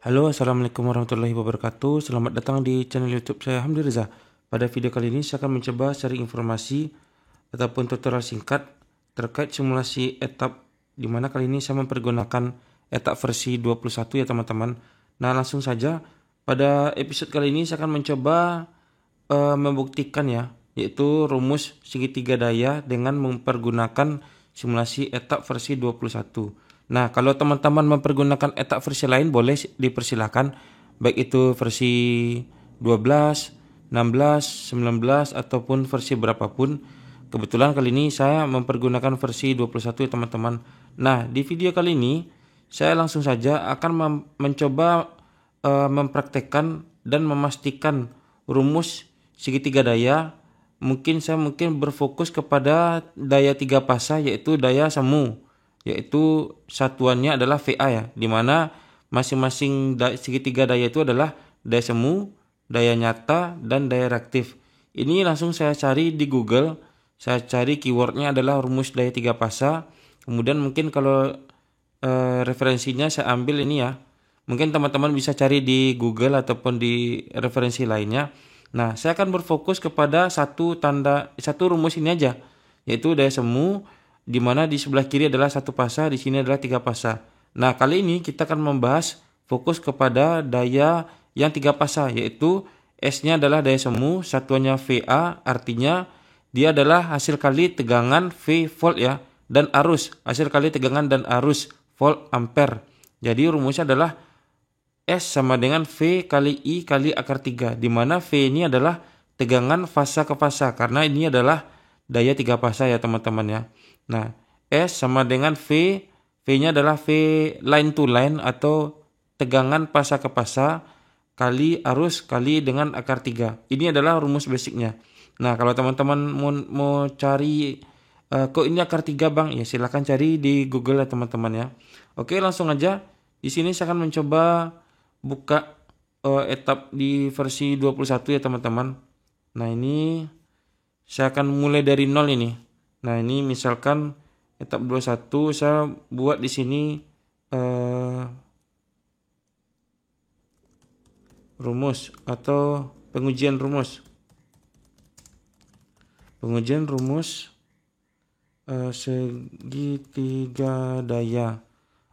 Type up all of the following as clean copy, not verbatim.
Halo, assalamualaikum warahmatullahi wabarakatuh. Selamat datang di channel YouTube saya Hamdi Reza. Pada video kali ini saya akan mencoba sharing informasi ataupun tutorial singkat terkait simulasi etap, di mana kali ini saya mempergunakan etap versi 21 ya teman-teman. Nah, langsung saja pada episode kali ini saya akan mencoba membuktikan ya, yaitu rumus segitiga daya dengan mempergunakan simulasi etap versi 21. Nah, kalau teman-teman mempergunakan etap versi lain boleh dipersilakan, baik itu versi 12, 16, 19 ataupun versi berapapun. Kebetulan kali ini saya mempergunakan versi 21 ya teman-teman. Nah, di video kali ini saya langsung saja akan mencoba mempraktekkan dan memastikan rumus segitiga daya. Saya berfokus kepada daya tiga fasa, yaitu daya semu, yaitu satuannya adalah VA ya, dimana masing-masing segitiga daya itu adalah daya semu, daya nyata, dan daya reaktif. Ini langsung saya cari di Google, saya cari keywordnya adalah rumus daya tiga fasa. Kemudian mungkin kalau referensinya saya ambil ini ya, mungkin teman-teman bisa cari di Google ataupun di referensi lainnya. Nah, saya akan berfokus kepada satu rumus ini aja, yaitu daya semu, di mana di sebelah kiri adalah satu fasa, di sini adalah tiga fasa. Nah, kali ini kita akan membahas fokus kepada daya yang tiga fasa, yaitu S-nya adalah daya semu, satuannya VA, artinya dia adalah hasil kali tegangan V volt ya, dan arus, hasil kali tegangan dan arus volt ampere. Jadi rumusnya adalah S sama dengan V kali I kali akar 3, di mana V ini adalah tegangan fasa ke fasa, karena ini adalah daya tiga fasa ya teman-teman ya. Nah, S sama dengan V, V-nya adalah V line to line atau tegangan fasa ke fasa kali arus kali dengan akar 3. Ini adalah rumus basicnya. Nah, kalau teman-teman mau cari kok ini akar 3 bang, ya silahkan cari di Google ya teman-teman ya. Oke, langsung aja. Di sini saya akan mencoba buka etap di versi 21 ya teman-teman. Nah, ini saya akan mulai dari 0 ini. Nah, ini misalkan etap 21 saya buat di sini rumus atau pengujian rumus. Pengujian rumus segitiga daya.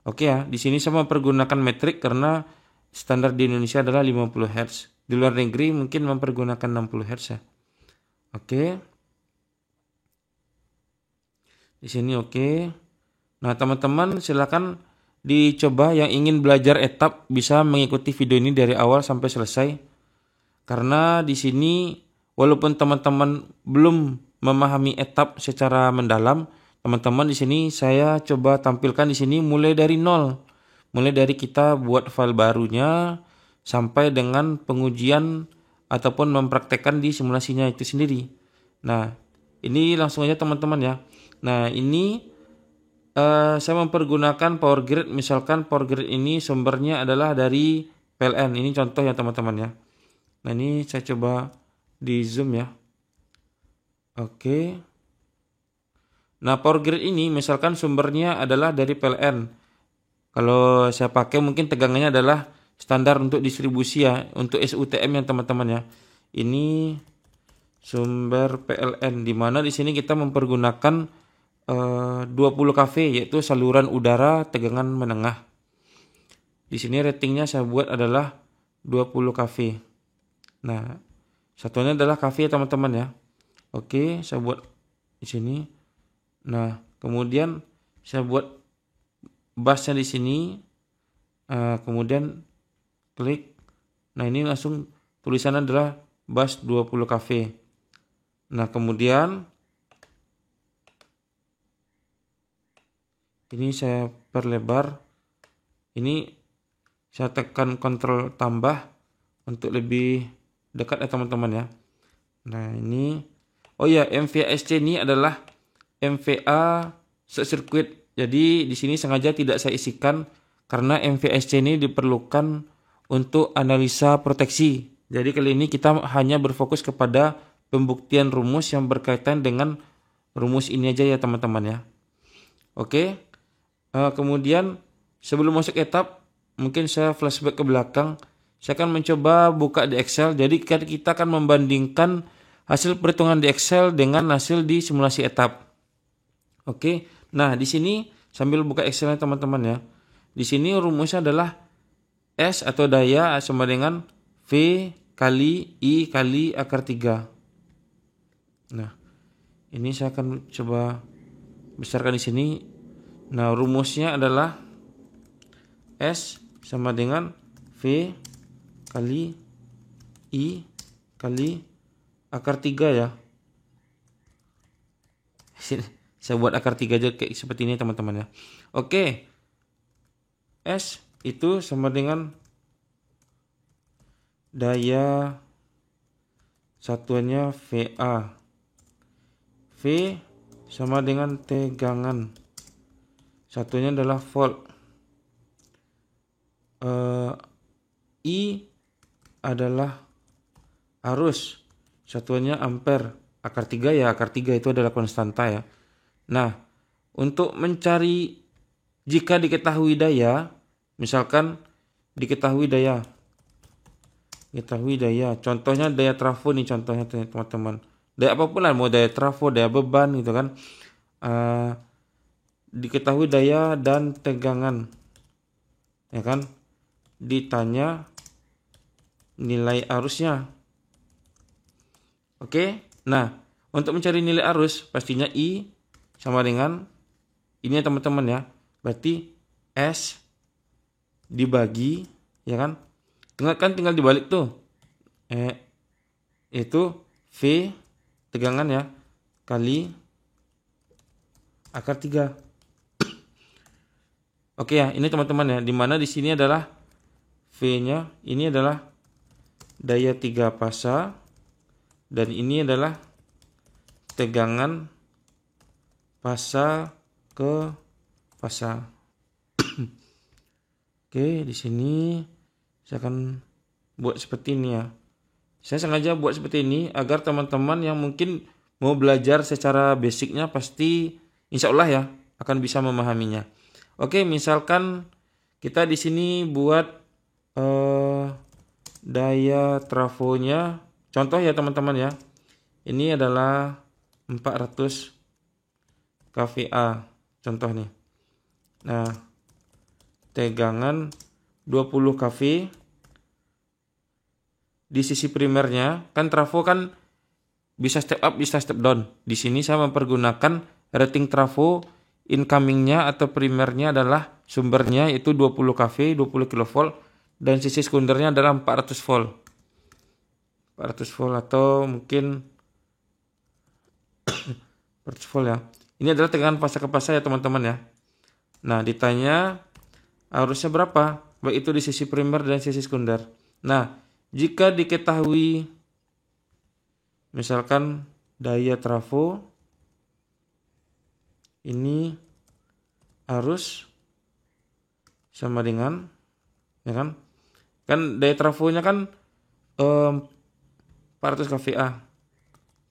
Oke ya, di sini saya mempergunakan metrik karena standar di Indonesia adalah 50 Hz. Di luar negeri mungkin mempergunakan 60 Hz ya. Oke. Di sini oke. Nah, teman-teman silakan dicoba, yang ingin belajar etap bisa mengikuti video ini dari awal sampai selesai. Karena di sini walaupun teman-teman belum memahami etap secara mendalam, teman-teman di sini saya coba tampilkan di sini mulai dari nol. Mulai dari kita buat file barunya sampai dengan pengujian ataupun mempraktekkan di simulasinya itu sendiri. Nah, ini langsung aja teman-teman ya. Nah, ini saya mempergunakan power grid. Misalkan power grid ini sumbernya adalah dari PLN. Ini contoh ya teman-teman ya. Nah, ini saya coba di zoom ya. Oke. Nah, power grid ini misalkan sumbernya adalah dari PLN. Kalau saya pakai mungkin tegangannya adalah standar untuk distribusi ya, untuk SUTM ya teman-teman ya. Ini sumber PLN, di mana di sini kita mempergunakan 20 kV, yaitu saluran udara tegangan menengah. Di sini ratingnya saya buat adalah 20 kV. Nah, satunya adalah kV ya teman-teman ya. Oke, saya buat di sini. Nah, kemudian saya buat busnya di sini. Kemudian klik. Nah, ini langsung tulisannya adalah bus 20 kV. Nah, kemudian ini saya perlebar. Ini saya tekan kontrol tambah untuk lebih dekat ya teman-teman ya. Nah, ini oh ya, MVA-SC ini adalah MVA sirkuit. Jadi di sini sengaja tidak saya isikan karena MVA-SC ini diperlukan untuk analisa proteksi. Jadi kali ini kita hanya berfokus kepada pembuktian rumus yang berkaitan dengan rumus ini aja ya teman-teman ya. Oke. Kemudian sebelum masuk etap, mungkin saya flashback ke belakang. Saya akan mencoba buka di Excel. Jadi kita akan membandingkan hasil perhitungan di Excel dengan hasil di simulasi etap. Oke. Nah, di sini sambil buka Excelnya teman-teman ya. Di sini rumusnya adalah S atau daya sama dengan V kali I kali akar 3. Nah, ini saya akan coba besarkan di sini. Nah, rumusnya adalah S sama dengan V kali I kali akar 3 ya. Saya buat akar 3 aja kayak seperti ini teman-teman ya. Oke. S itu sama dengan daya satuannya VA. V sama dengan tegangan. Satunya adalah volt. I adalah arus. Satuannya ampere. Akar 3 ya, akar 3 itu adalah konstanta ya. Nah, untuk mencari jika diketahui daya, misalkan diketahui daya. Contohnya daya trafo nih contohnya teman-teman. Daya apapun lah, mau daya trafo, daya beban gitu kan. Diketahui daya dan tegangan. Ya kan? Ditanya nilai arusnya. Oke. Nah, untuk mencari nilai arus pastinya I sama dengan ini ya teman-teman ya. Berarti S dibagi ya kan? Tinggal dibalik tuh. Itu V tegangan ya kali akar 3. Oke ya, ini teman-teman ya, dimana di sini adalah V-nya, ini adalah daya 3 pasa dan ini adalah tegangan pasa ke pasa. Oke, di sini saya akan buat seperti ini ya. Saya sengaja buat seperti ini agar teman-teman yang mungkin mau belajar secara basicnya pasti insya Allah ya akan bisa memahaminya. Oke, misalkan kita di sini buat daya trafonya, contoh ya teman-teman ya. Ini adalah 400 kVA contoh nih. Nah, tegangan 20 kV di sisi primernya, kan trafo kan bisa step up bisa step down. Di sini saya mempergunakan rating trafo incomingnya atau primernya adalah sumbernya itu 20 kV 20 kV dan sisi sekundernya adalah 400 volt. 400 volt atau mungkin 400 volt ya. Ini adalah tegangan pasa ke pasa ya teman-teman ya. Nah, ditanya arusnya berapa? Baik itu di sisi primer dan sisi sekunder. Nah, jika diketahui misalkan daya trafo ini arus sama dengan ya kan daya trafonya kan 400 kVA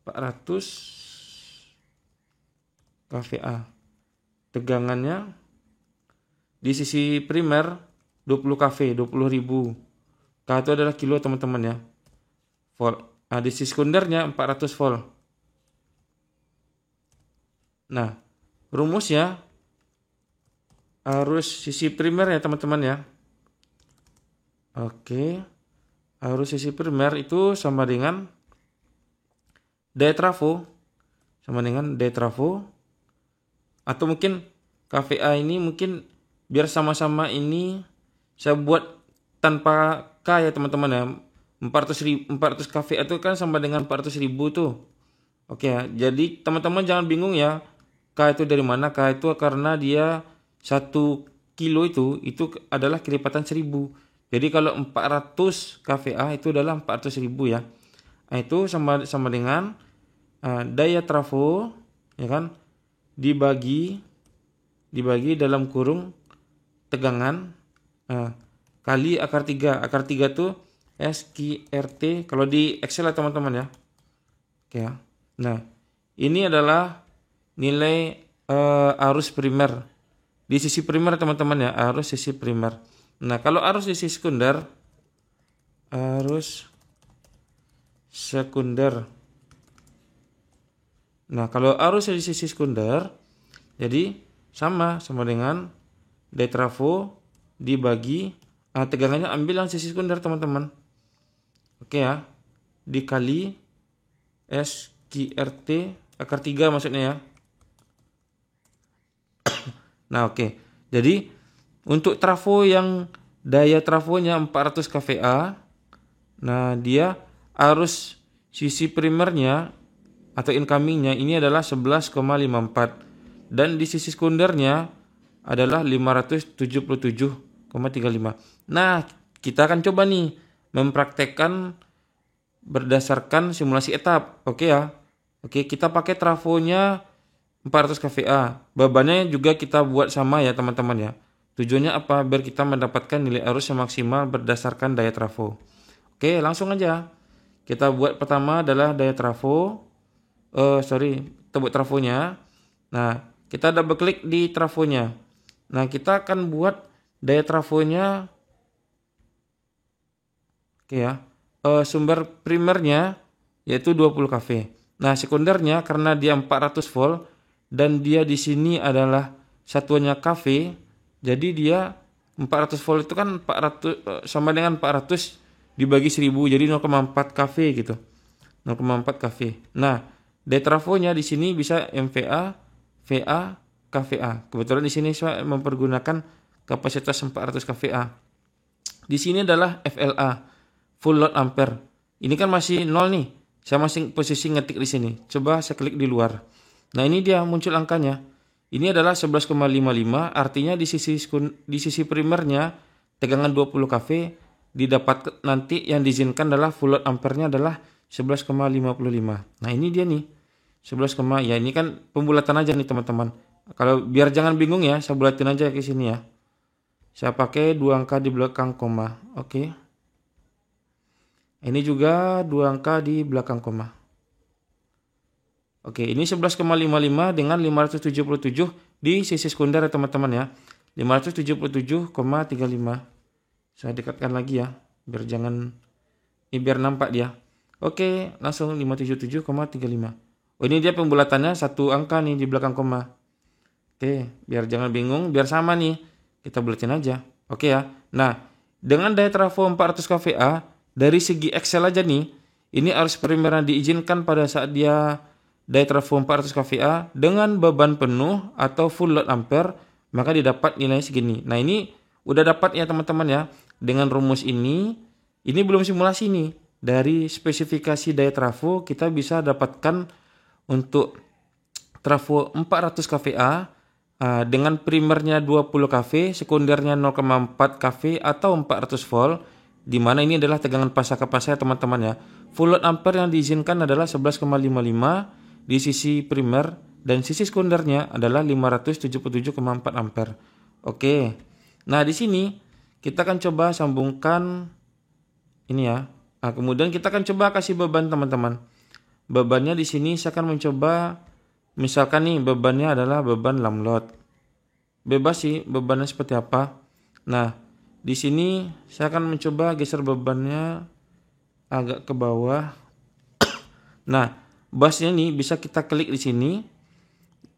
400 kVA tegangannya di sisi primer 20 kV 20.000 K itu adalah kilo teman-teman ya volt. Nah, di sisi sekundernya 400 volt. Nah, rumusnya arus sisi primer ya teman-teman ya. Oke. Arus sisi primer itu sama dengan daya trafo atau mungkin kVA ini mungkin biar sama-sama ini saya buat tanpa K ya teman-teman ya. 400 kVA itu kan sama dengan 400.000 tuh. Oke ya. Jadi teman-teman jangan bingung ya. K itu dari mana? K itu karena dia 1 kilo itu adalah kelipatan 1000. Jadi kalau 400 kVA itu adalah 400.000 ya. Nah, itu sama dengan daya trafo ya kan dibagi dalam kurung tegangan kali akar 3. Akar 3 tuh SQRT kalau di Excel ya teman-teman ya. Oke ya. Nah, ini adalah nilai arus primer. Di sisi primer teman-teman ya, arus sisi primer. Nah, kalau arus di sisi sekunder, arus sekunder. Nah, kalau arus di sisi sekunder, jadi sama dengan daya trafo dibagi tegangannya, ambil yang sisi sekunder teman-teman. Oke ya, dikali SQRT akar 3 maksudnya ya. Nah, oke. Jadi untuk trafo yang daya trafonya 400 kVA, nah dia arus sisi primernya atau incomingnya ini adalah 11,54 dan di sisi sekundernya adalah 577,35. Nah, kita akan coba nih mempraktekkan berdasarkan simulasi etap. Oke ya. Oke, kita pakai trafonya 400 kVA. Bebannya juga kita buat sama ya teman-teman ya. Tujuannya apa? Biar kita mendapatkan nilai arus yang maksimal berdasarkan daya trafo. Oke, langsung aja. Kita buat pertama adalah daya trafo. Kita buat trafonya. Nah, kita double klik di trafonya. Nah, kita akan buat daya trafonya. Oke ya. Sumber primernya yaitu 20 kV. Nah, sekundernya karena dia 400 volt dan dia di sini adalah satuannya kV, jadi dia 400 volt itu kan 400 sama dengan 400 dibagi 1000, jadi 0,4 kV gitu. 0,4 kV. Nah, daya trafonya di sini bisa MVA, VA, kVA. Kebetulan di sini saya mempergunakan kapasitas 400 kVA. Di sini adalah FLA, full load ampere. Ini kan masih 0 nih. Saya masih posisi ngetik di sini. Coba saya klik di luar. Nah, ini dia muncul angkanya. Ini adalah 11,55, artinya di sisi primernya tegangan 20 kV didapat nanti yang diizinkan adalah full load ampernya adalah 11,55. Nah, ini dia nih. 11, ya ini kan pembulatan aja nih teman-teman. Kalau biar jangan bingung ya, saya bulatin aja ke sini ya. Saya pakai 2 angka di belakang koma. Oke. Ini juga 2 angka di belakang koma. Oke, ini 11,55 dengan 577 di sisi sekunder ya teman-teman ya. 577,35. Saya dekatkan lagi ya, biar biar nampak dia. Oke, langsung 577,35. Oh, ini dia pembulatannya satu angka nih di belakang koma. Oke, biar jangan bingung, biar sama nih. Kita bulatin aja. Oke ya. Nah, dengan daya trafo 400 kVA, dari segi Excel aja nih, ini arus primer yang diizinkan pada saat dia daya trafo 400 kVA dengan beban penuh atau full load ampere, maka didapat nilainya segini. Nah, ini udah dapat ya teman-teman ya. Dengan rumus ini belum simulasi nih. Dari spesifikasi daya trafo kita bisa dapatkan untuk trafo 400 kVA dengan primernya 20 kV, sekundernya 0,4 kV atau 400 volt, di mana ini adalah tegangan pasang ke pasang ya teman-teman ya. Full load ampere yang diizinkan adalah 11,55 di sisi primer dan sisi sekundernya adalah 577,4 ampere. Oke. Nah, di sini kita akan coba sambungkan ini ya. Nah, kemudian kita akan coba kasih beban teman-teman. Bebannya di sini saya akan mencoba, misalkan nih bebannya adalah beban lam load. Bebas sih bebannya seperti apa. Nah, di sini saya akan mencoba geser bebannya agak ke bawah. Nah, busnya nih bisa kita klik di sini.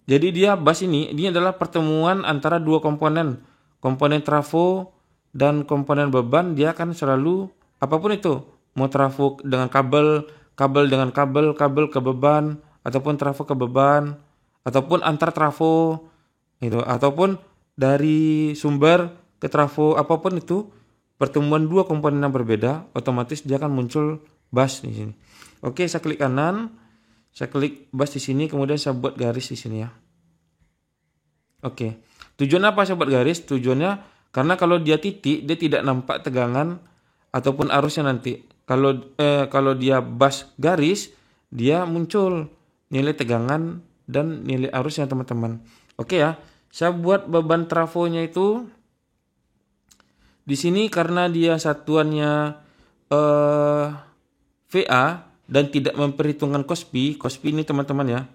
Jadi dia bus ini adalah pertemuan antara dua komponen trafo dan komponen beban. Dia akan selalu apapun itu, mau trafo dengan kabel dengan kabel ke beban, ataupun trafo ke beban, ataupun antar trafo itu, ataupun dari sumber ke trafo, apapun itu pertemuan dua komponen yang berbeda, otomatis dia akan muncul bus di sini. Oke, saya klik kanan, saya klik bus di sini, kemudian saya buat garis di sini ya. Oke, tujuannya apa saya buat garis? Tujuannya karena kalau dia titik, dia tidak nampak tegangan ataupun arusnya nanti. Kalau dia bus garis, dia muncul nilai tegangan dan nilai arusnya teman-teman. Oke ya, saya buat beban trafonya itu di sini karena dia satuannya VA dan tidak memperhitungkan Kospi ini teman-teman ya.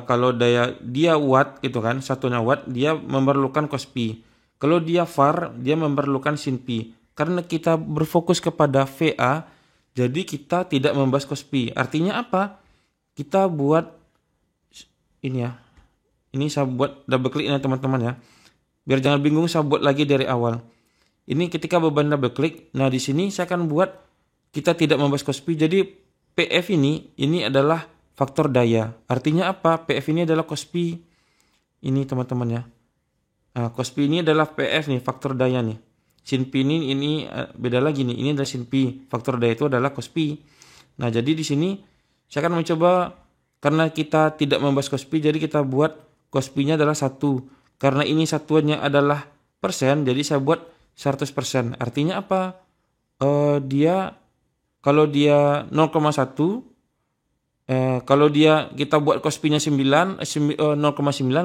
Kalau daya dia watt gitu kan, satunya watt, dia memerlukan Kospi. Kalau dia var, dia memerlukan sin pi. Karena kita berfokus kepada VA, jadi kita tidak membahas cos pi. Artinya apa? Kita buat ini ya. Ini saya buat double klik ya teman-teman ya. Biar jangan bingung, saya buat lagi dari awal. Ini ketika beban double klik. Nah, di sini saya akan buat kita tidak membahas cos pi. Jadi PF ini adalah faktor daya. Artinya apa? PF ini adalah cos pi. Ini teman-teman ya. Nah, cos pi ini adalah PF nih, faktor daya nih. Sin pi ini beda lagi nih. Ini adalah sin pi. Faktor daya itu adalah cos pi. Nah, jadi di sini saya akan mencoba, karena kita tidak membahas cos pi, jadi kita buat cos pi-nya adalah 1. Karena ini satuannya adalah persen, jadi saya buat 100%. Artinya apa? Kalau dia 0,1, kalau kita buat cos pi-nya 0,9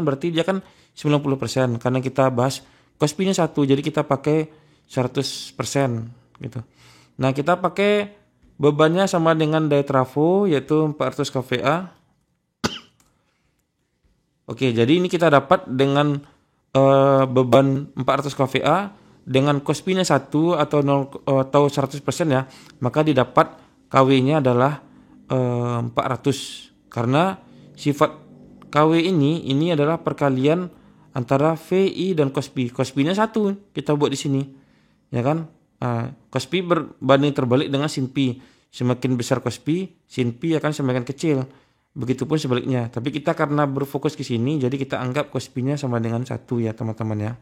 berarti dia kan 90%. Karena kita bahas cos pi-nya 1, jadi kita pakai 100% gitu. Nah, kita pakai bebannya sama dengan daya trafo, yaitu 400 kVA. Oke, jadi ini kita dapat dengan beban 400 kVA dengan cos pi-nya 1 atau 100% ya, maka didapat KW-nya adalah 400. Karena sifat KW ini adalah perkalian antara VI dan cos pi. Cos pi-nya 1 kita buat di sini. Ya kan? Cos pi berbanding terbalik dengan sin pi. Semakin besar cos pi, sin pi akan semakin kecil. Begitupun sebaliknya. Tapi kita karena berfokus ke sini, jadi kita anggap cos pi-nya sama dengan 1 ya teman-teman ya.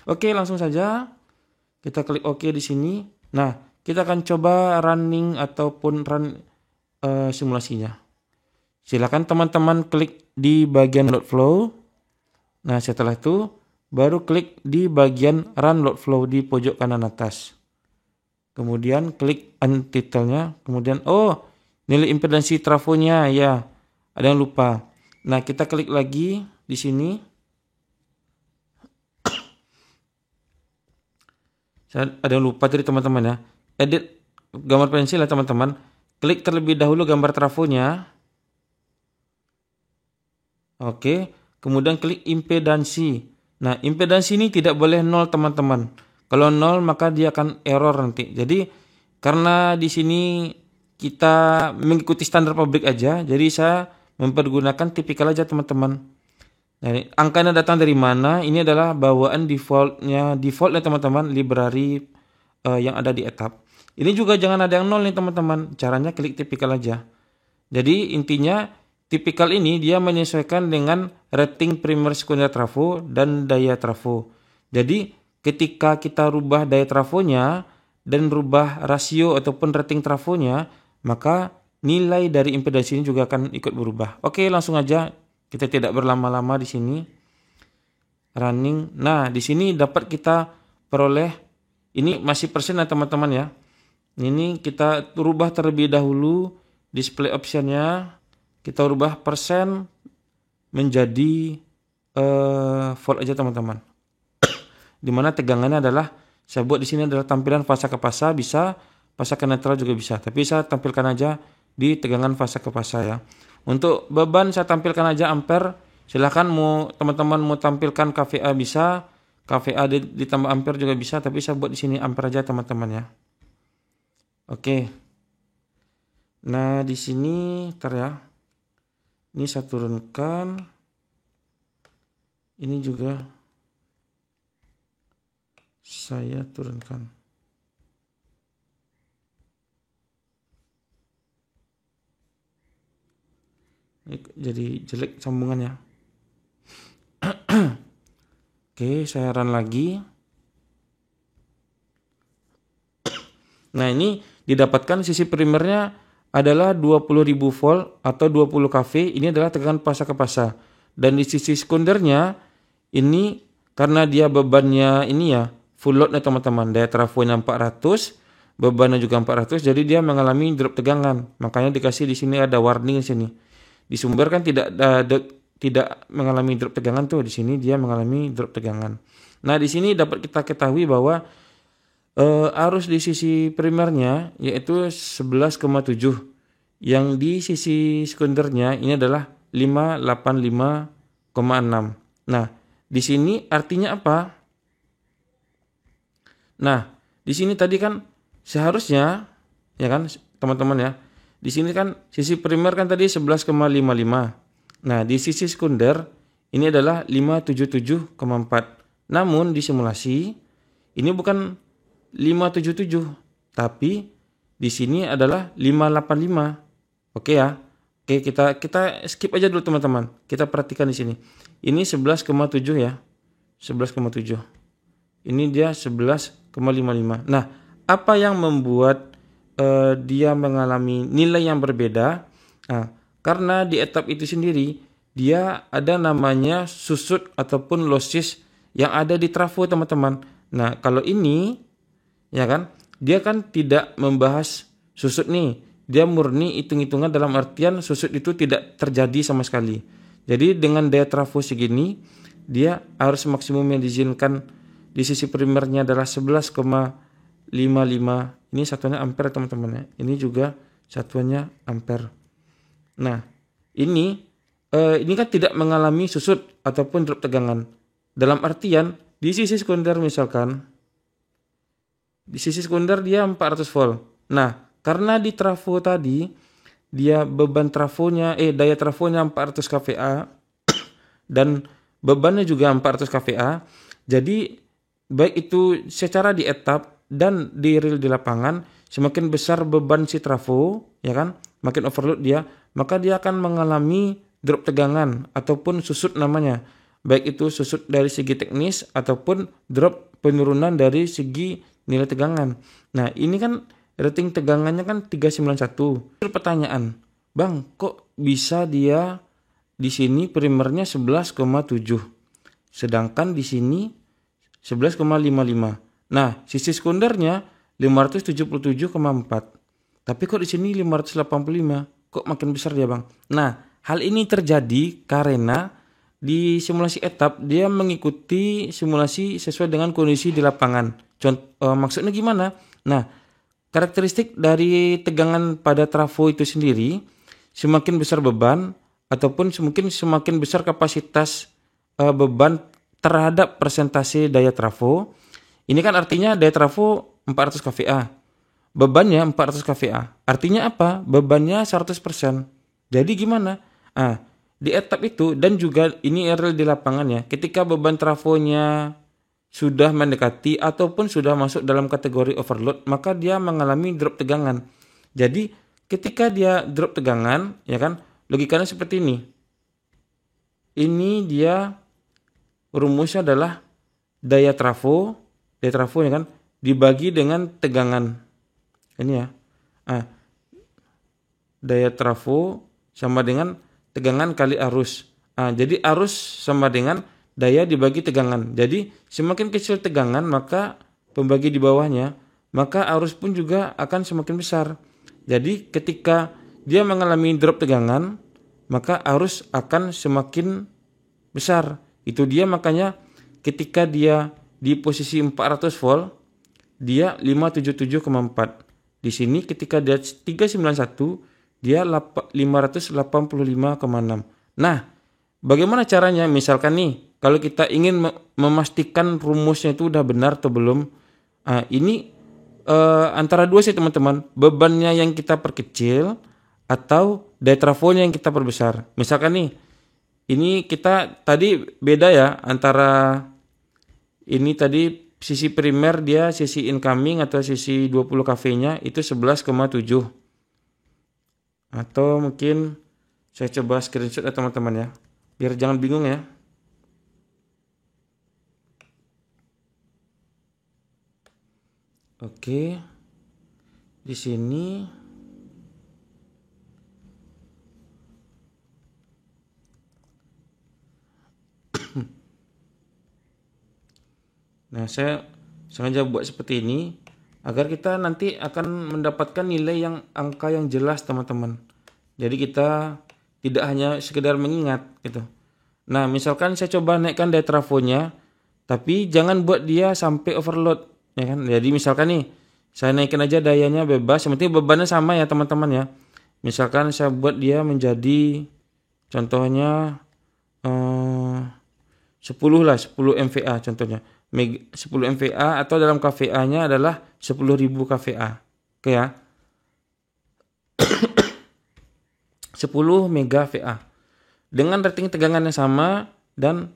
Oke, langsung saja kita klik OK di sini. Nah, kita akan coba running ataupun run simulasinya. Silakan teman-teman klik di bagian load flow. Nah, setelah itu baru klik di bagian run load flow di pojok kanan atas. Kemudian klik untitled-nya. Kemudian nilai impedansi trafonya ya. Ada yang lupa. Nah, kita klik lagi di sini. Ada yang lupa tadi teman-teman ya. Edit gambar pensil ya teman-teman. Klik terlebih dahulu gambar trafonya. Oke. Kemudian klik impedansi. Nah, impedansi ini tidak boleh 0 teman-teman. Kalau 0 maka dia akan error nanti. Jadi karena di sini kita mengikuti standar pabrik aja, jadi saya mempergunakan tipikal aja teman-teman. Nah, angkanya datang dari mana? Ini adalah bawaan defaultnya teman-teman, library yang ada di etap. Ini juga jangan ada yang 0 nih teman-teman. Caranya klik tipikal aja. Jadi intinya tipikal ini dia menyesuaikan dengan rating primer sekunder trafo dan daya trafo. Jadi ketika kita rubah daya trafonya dan rubah rasio ataupun rating trafonya, maka nilai dari impedansi ini juga akan ikut berubah. Oke, langsung aja, kita tidak berlama-lama di sini. Running. Nah, di sini dapat kita peroleh, ini masih persen ya teman-teman ya. Ini kita rubah terlebih dahulu display optionnya, kita rubah persen menjadi volt aja teman-teman. Dimana tegangannya adalah, saya buat di sini adalah tampilan fasa ke fasa, bisa fasa ke netral juga bisa. Tapi saya tampilkan aja di tegangan fasa ke fasa ya. Untuk beban saya tampilkan aja ampere. Silahkan teman-teman mau tampilkan kVA bisa, kVA ditambah ampere juga bisa. Tapi saya buat di sini ampere aja teman-teman ya. Oke. Nah di sini ntar ya. Ini saya turunkan. Ini juga saya turunkan. Jadi jelek sambungannya. Oke, saya run lagi. Nah, ini didapatkan sisi primernya adalah 20.000 volt atau 20 kV. Ini adalah tegangan fasa ke fasa. Dan di sisi sekundernya ini karena dia bebannya ini ya full load nih teman-teman. Daya trafonya 400, bebannya juga 400, jadi dia mengalami drop tegangan. Makanya dikasih di sini ada warning di sini. Di sumber kan tidak mengalami drop tegangan tuh, di sini dia mengalami drop tegangan. Nah, di sini dapat kita ketahui bahwa arus di sisi primernya yaitu 11,7. Yang di sisi sekundernya ini adalah 585,6. Nah, di sini artinya apa? Nah, di sini tadi kan seharusnya ya kan teman-teman ya. Di sini kan sisi primer kan tadi 11,55. Nah, di sisi sekunder ini adalah 577,4. Namun di simulasi ini bukan 577, tapi di sini adalah 585. Oke ya. Oke, kita skip aja dulu teman-teman. Kita perhatikan di sini. Ini 11,7 ya. 11,7. Ini dia 11,55. Nah, apa yang membuat dia mengalami nilai yang berbeda? Nah, karena di etap itu sendiri dia ada namanya susut ataupun losis yang ada di trafo teman-teman. Nah, kalau ini ya kan, dia kan tidak membahas susut nih. Dia murni hitung-hitungan dalam artian susut itu tidak terjadi sama sekali. Jadi dengan daya trafo segini, dia harus maksimum yang diizinkan di sisi primernya adalah 11,55. Ini satuannya ampere teman-teman ya. Ini juga satuannya ampere. Nah, ini kan tidak mengalami susut ataupun drop tegangan. Dalam artian di sisi sekunder misalkan, di sisi sekunder dia 400 volt. Nah, karena di trafo tadi dia beban trafonya daya trafonya 400 kVA dan bebannya juga 400 kVA. Jadi baik itu secara di etap dan di real di lapangan, semakin besar beban si trafo, ya kan? Makin overload dia, maka dia akan mengalami drop tegangan ataupun susut namanya. Baik itu susut dari segi teknis ataupun drop penurunan dari segi nilai tegangan. Nah, ini kan rating tegangannya kan 391. Pertanyaan, Bang, kok bisa dia di sini primernya 11,7. Sedangkan di sini 11,55. Nah, sisi sekundernya 577,4. Tapi kok di sini 585? Kok makin besar dia, Bang? Nah, hal ini terjadi karena di simulasi etap dia mengikuti simulasi sesuai dengan kondisi di lapangan. Maksudnya gimana? Nah, karakteristik dari tegangan pada trafo itu sendiri, semakin besar beban ataupun semakin besar kapasitas beban terhadap persentase daya trafo. Ini kan artinya daya trafo 400 kVA. Bebannya 400 kVA. Artinya apa? Bebannya 100%. Jadi gimana? Di etap itu dan juga ini real di lapangannya, ketika beban trafonya sudah mendekati ataupun sudah masuk dalam kategori overload, maka dia mengalami drop tegangan. Jadi ketika dia drop tegangan, ya kan, logikanya seperti ini. Ini dia rumusnya adalah daya trafo ya kan, dibagi dengan tegangan. Ini ya. Daya trafo sama dengan tegangan kali arus. Jadi arus sama dengan daya dibagi tegangan. Jadi semakin kecil tegangan maka pembagi di bawahnya, maka arus pun juga akan semakin besar. Jadi ketika dia mengalami drop tegangan, maka arus akan semakin besar. Itu dia makanya ketika dia di posisi 400 volt, dia 577,4. Di sini ketika dia 391, dia 585,6. Nah, bagaimana caranya? Misalkan nih, kalau kita ingin memastikan rumusnya itu udah benar atau belum, ini antara dua sih teman-teman, bebannya yang kita perkecil atau daya trafonya yang kita perbesar. Misalkan nih, ini kita tadi beda ya antara ini tadi sisi primer dia sisi incoming atau sisi 20 kV-nya itu 11,7. Atau mungkin saya coba screenshot ya teman-teman ya, biar jangan bingung ya. Oke, di sini nah saya sengaja buat seperti ini agar kita nanti akan mendapatkan nilai yang angka yang jelas teman-teman. Jadi kita tidak hanya sekedar mengingat gitu. Nah, misalkan saya coba naikkan daya trafonya, tapi jangan buat dia sampai overload, ya kan? Jadi misalkan nih, saya naikin aja dayanya bebas, yang penting bebannya sama ya teman-teman ya. Misalkan saya buat dia menjadi contohnya 10 10 lah, 10 MVA contohnya. 10 MVA atau dalam kVA-nya adalah 10.000 kVA. Oke ya. 10 mega VA. Dengan rating tegangan yang sama dan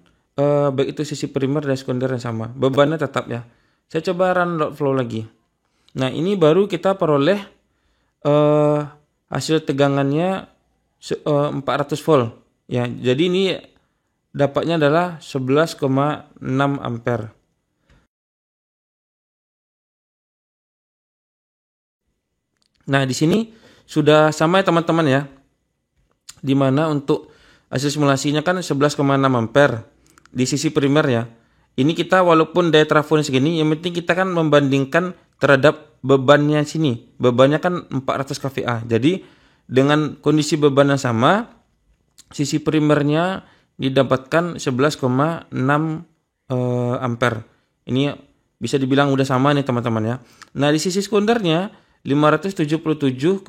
baik itu sisi primer dan sekunder yang sama. Bebannya tetap ya. Saya coba run load flow lagi. Nah, ini baru kita peroleh hasil tegangannya 400 volt. Ya, jadi ini dapatnya adalah 11,6 ampere. Nah, di sini sudah sama ya teman-teman ya. Dimana untuk hasil simulasinya kan 11,6 ampere di sisi primer ya. Ini kita walaupun daya trafonya segini, yang penting kita kan membandingkan terhadap bebannya sini. Bebannya kan 400 kVA. Jadi dengan kondisi beban yang sama, sisi primernya didapatkan 11,6 ampere. Ini bisa dibilang udah sama nih teman-teman ya. Nah, di sisi sekundernya 577,4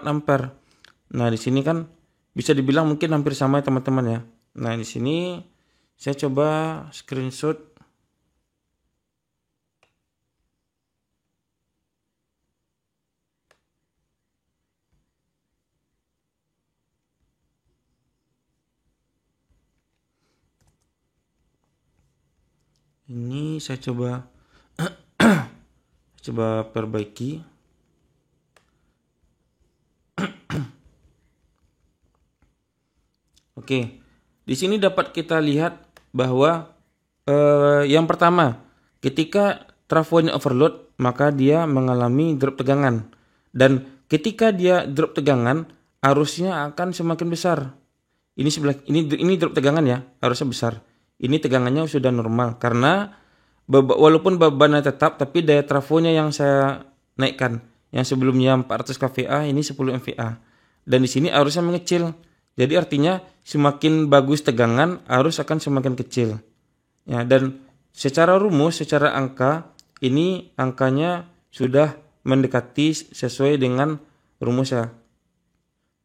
ampere. Nah, di sini kan bisa dibilang mungkin hampir sama ya teman-teman ya. Nah, di sini saya coba screenshot. Ini saya coba perbaiki. Oke. Di sini dapat kita lihat bahwa yang pertama, ketika trafonya overload, maka dia mengalami drop tegangan. Dan ketika dia drop tegangan, arusnya akan semakin besar. Ini drop tegangan ya, arusnya besar. Ini tegangannya sudah normal karena walaupun bebannya tetap, tapi daya trafonya yang saya naikkan. Yang sebelumnya 400 kVA, ini 10 MVA. Dan di sini arusnya mengecil. Jadi artinya semakin bagus tegangan, arus akan semakin kecil. Ya, dan secara rumus, secara angka, ini angkanya sudah mendekati sesuai dengan rumus ya.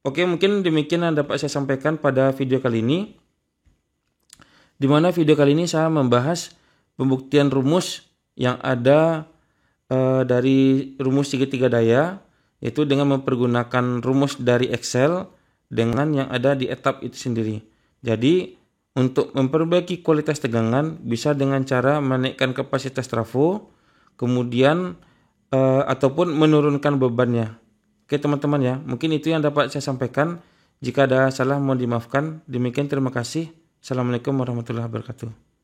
Oke, mungkin demikian yang dapat saya sampaikan pada video kali ini. Di mana video kali ini saya membahas pembuktian rumus yang ada dari rumus segitiga daya, yaitu dengan mempergunakan rumus dari Excel dengan yang ada di etap itu sendiri. Jadi untuk memperbaiki kualitas tegangan bisa dengan cara menaikkan kapasitas trafo, kemudian ataupun menurunkan bebannya. Oke teman-teman ya, mungkin itu yang dapat saya sampaikan. Jika ada salah mohon dimaafkan. Demikian, terima kasih. Assalamualaikum warahmatullahi wabarakatuh.